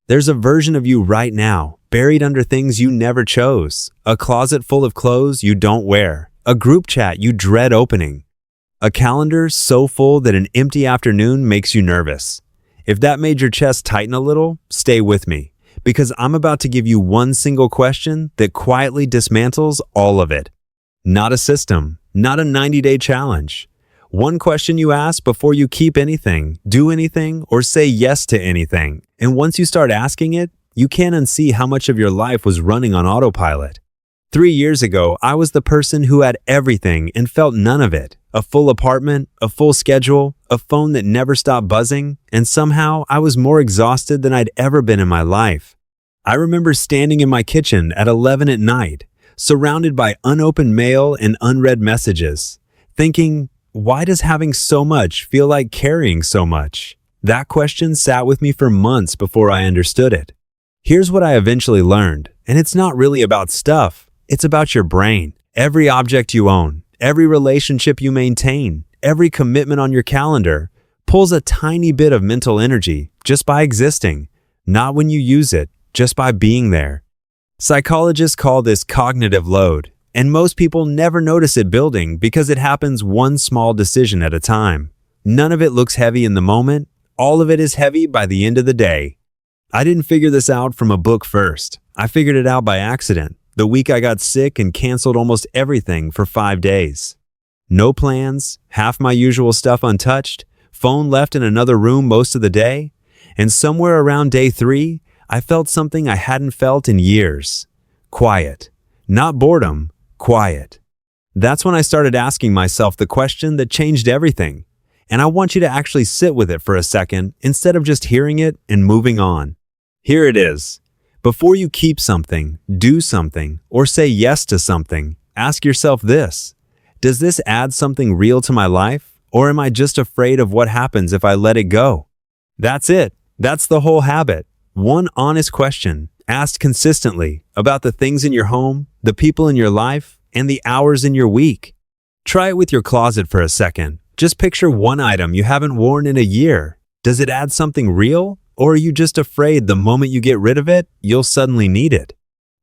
There's a version of you right now, buried under things you never chose, a closet full of clothes you don't wear, a group chat you dread opening, a calendar so full that an empty afternoon makes you nervous. If that made your chest tighten a little, stay with me, because I'm about to give you one single question that quietly dismantles all of it. Not a system, not a 90-day challenge. One question you ask before you keep anything, do anything, or say yes to anything. And once you start asking it, you can't unsee how much of your life was running on autopilot. 3 years ago, I was the person who had everything and felt none of it. A full apartment, a full schedule, a phone that never stopped buzzing, and somehow I was more exhausted than I'd ever been in my life. I remember standing in my kitchen at 11 at night, surrounded by unopened mail and unread messages, thinking, why does having so much feel like carrying so much? That question sat with me for months before I understood it. Here's what I eventually learned, and it's not really about stuff, it's about your brain. Every object you own, every relationship you maintain, every commitment on your calendar pulls a tiny bit of mental energy just by existing, not when you use it, just by being there. Psychologists call this cognitive load, and most people never notice it building because it happens one small decision at a time. None of it looks heavy in the moment, all of it is heavy by the end of the day. I didn't figure this out from a book first. I figured it out by accident, the week I got sick and canceled almost everything for 5 days. No plans, half my usual stuff untouched, phone left in another room most of the day, and somewhere around day 3, I felt something I hadn't felt in years. Quiet. Not boredom, quiet. That's when I started asking myself the question that changed everything. And I want you to actually sit with it for a second instead of just hearing it and moving on. Here it is. Before you keep something, do something, or say yes to something, ask yourself this. Does this add something real to my life? Or am I just afraid of what happens if I let it go? That's it. That's the whole habit. One honest question, asked consistently, about the things in your home, the people in your life, and the hours in your week. Try it with your closet for a second. Just picture one item you haven't worn in a year. Does it add something real? Or are you just afraid the moment you get rid of it, you'll suddenly need it?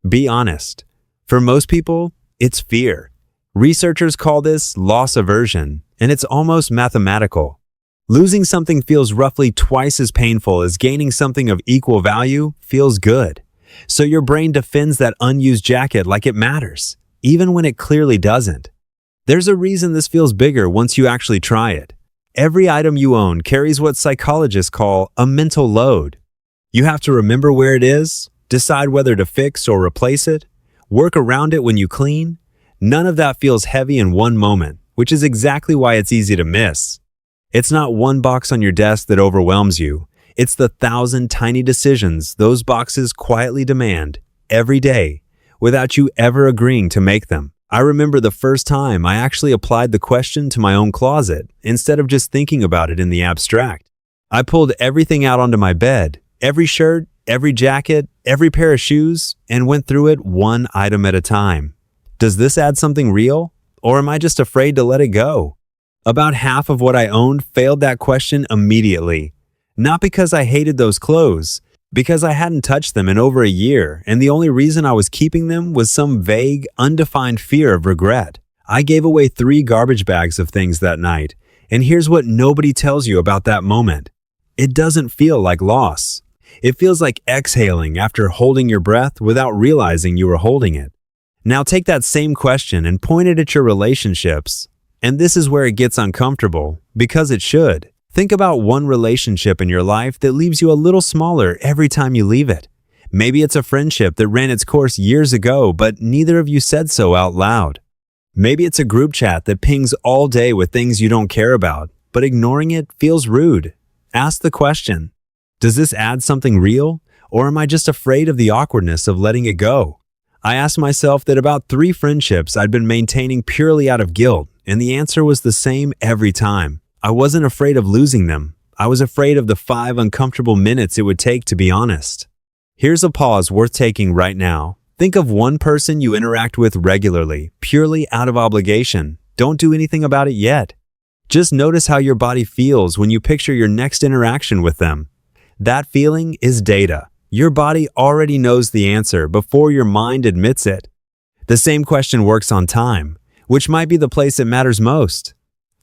Be honest. For most people, it's fear. Researchers call this loss aversion, and it's almost mathematical. Losing something feels roughly twice as painful as gaining something of equal value feels good. So your brain defends that unused jacket like it matters, even when it clearly doesn't. There's a reason this feels bigger once you actually try it. Every item you own carries what psychologists call a mental load. You have to remember where it is, decide whether to fix or replace it, work around it when you clean. None of that feels heavy in one moment, which is exactly why it's easy to miss. It's not one box on your desk that overwhelms you. It's the 1,000 tiny decisions those boxes quietly demand every day without you ever agreeing to make them. I remember the first time I actually applied the question to my own closet instead of just thinking about it in the abstract. I pulled everything out onto my bed, every shirt, every jacket, every pair of shoes, and went through it one item at a time. Does this add something real? Or am I just afraid to let it go? About half of what I owned failed that question immediately. Not because I hated those clothes, because I hadn't touched them in over a year, and the only reason I was keeping them was some vague, undefined fear of regret. I gave away 3 garbage bags of things that night, and here's what nobody tells you about that moment. It doesn't feel like loss. It feels like exhaling after holding your breath without realizing you were holding it. Now take that same question and point it at your relationships. And this is where it gets uncomfortable, because it should. Think about one relationship in your life that leaves you a little smaller every time you leave it. Maybe it's a friendship that ran its course years ago, but neither of you said so out loud. Maybe it's a group chat that pings all day with things you don't care about, but ignoring it feels rude. Ask the question, does this add something real, or am I just afraid of the awkwardness of letting it go? I asked myself that about 3 friendships I'd been maintaining purely out of guilt, and the answer was the same every time. I wasn't afraid of losing them. I was afraid of the 5 uncomfortable minutes it would take to be honest. Here's a pause worth taking right now. Think of one person you interact with regularly, purely out of obligation. Don't do anything about it yet. Just notice how your body feels when you picture your next interaction with them. That feeling is data. Your body already knows the answer before your mind admits it. The same question works on time, which might be the place it matters most.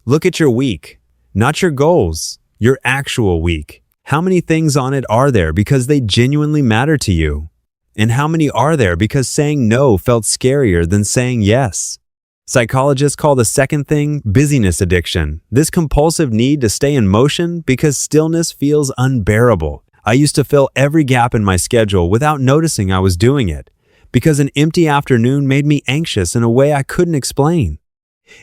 Look at your week, not your goals, your actual week. How many things on it are there because they genuinely matter to you? And how many are there because saying no felt scarier than saying yes? Psychologists call the second thing busyness addiction, this compulsive need to stay in motion because stillness feels unbearable. I used to fill every gap in my schedule without noticing I was doing it, because an empty afternoon made me anxious in a way I couldn't explain.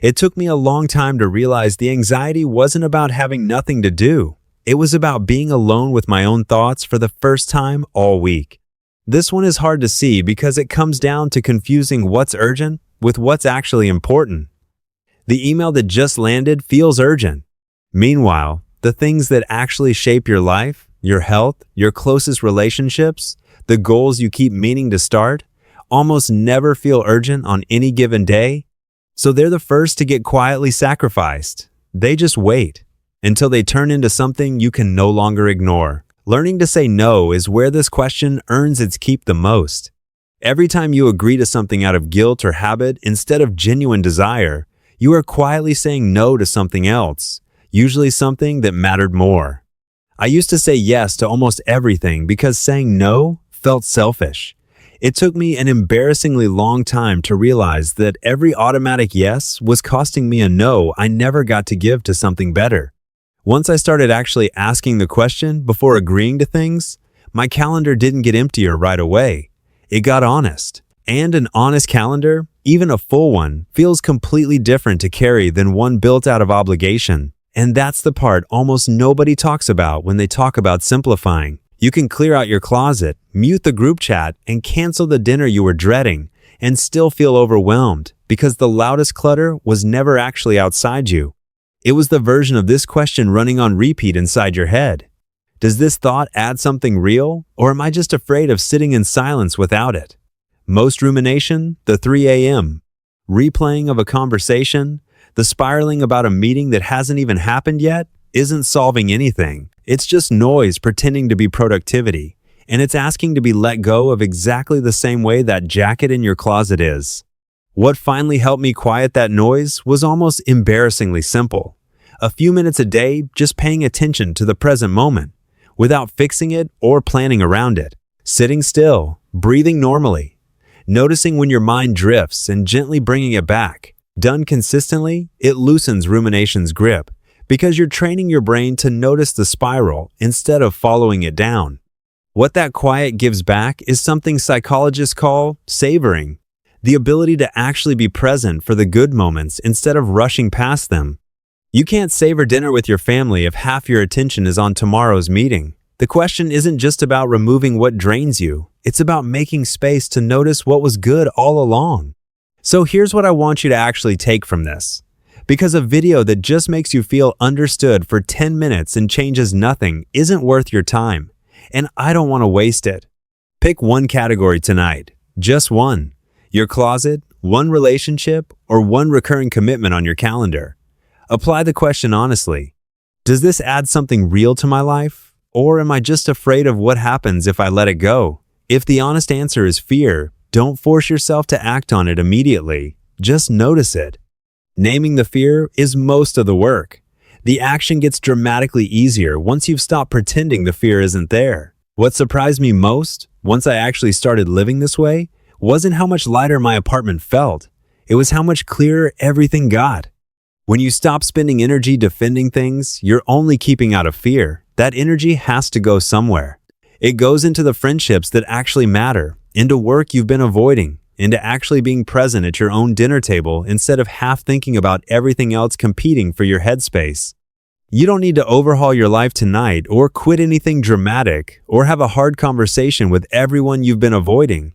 It took me a long time to realize the anxiety wasn't about having nothing to do. It was about being alone with my own thoughts for the first time all week. This one is hard to see because it comes down to confusing what's urgent with what's actually important. The email that just landed feels urgent. Meanwhile, the things that actually shape your life, your health, your closest relationships, the goals you keep meaning to start, almost never feel urgent on any given day. So they're the first to get quietly sacrificed. They just wait until they turn into something you can no longer ignore. Learning to say no is where this question earns its keep the most. Every time you agree to something out of guilt or habit instead of genuine desire, you are quietly saying no to something else, usually something that mattered more. I used to say yes to almost everything because saying no felt selfish. It took me an embarrassingly long time to realize that every automatic yes was costing me a no I never got to give to something better. Once I started actually asking the question before agreeing to things, my calendar didn't get emptier right away. It got honest. And an honest calendar, even a full one, feels completely different to carry than one built out of obligation. And that's the part almost nobody talks about when they talk about simplifying. You can clear out your closet, mute the group chat, and cancel the dinner you were dreading, and still feel overwhelmed because the loudest clutter was never actually outside you. It was the version of this question running on repeat inside your head. Does this thought add something real, or am I just afraid of sitting in silence without it? Most rumination, the 3 a.m. replaying of a conversation, the spiraling about a meeting that hasn't even happened yet, isn't solving anything. It's just noise pretending to be productivity, and it's asking to be let go of exactly the same way that jacket in your closet is. What finally helped me quiet that noise was almost embarrassingly simple. A few minutes a day just paying attention to the present moment, without fixing it or planning around it. Sitting still, breathing normally, noticing when your mind drifts and gently bringing it back. Done consistently, it loosens rumination's grip because you're training your brain to notice the spiral instead of following it down. What that quiet gives back is something psychologists call savoring, the ability to actually be present for the good moments instead of rushing past them. You can't savor dinner with your family if half your attention is on tomorrow's meeting. The question isn't just about removing what drains you. It's about making space to notice what was good all along. So here's what I want you to actually take from this. Because a video that just makes you feel understood for 10 minutes and changes nothing isn't worth your time. And I don't want to waste it. Pick one category tonight. Just one. Your closet, one relationship, or one recurring commitment on your calendar. Apply the question honestly. Does this add something real to my life? Or am I just afraid of what happens if I let it go? If the honest answer is fear, don't force yourself to act on it immediately. Just notice it. Naming the fear is most of the work. The action gets dramatically easier once you've stopped pretending the fear isn't there. What surprised me most, once I actually started living this way, wasn't how much lighter my apartment felt. It was how much clearer everything got. When you stop spending energy defending things, you're only keeping out of fear. That energy has to go somewhere. It goes into the friendships that actually matter, into work you've been avoiding, into actually being present at your own dinner table instead of half thinking about everything else competing for your headspace. You don't need to overhaul your life tonight or quit anything dramatic or have a hard conversation with everyone you've been avoiding.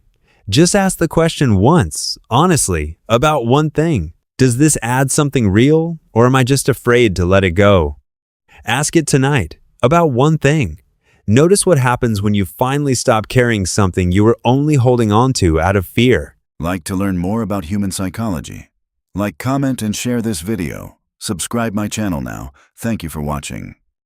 Just ask the question once, honestly, about one thing. Does this add something real, or am I just afraid to let it go? Ask it tonight, about one thing. Notice what happens when you finally stop carrying something you were only holding on to out of fear. Like to learn more about human psychology? Like, comment, and share this video. Subscribe my channel now. Thank you for watching.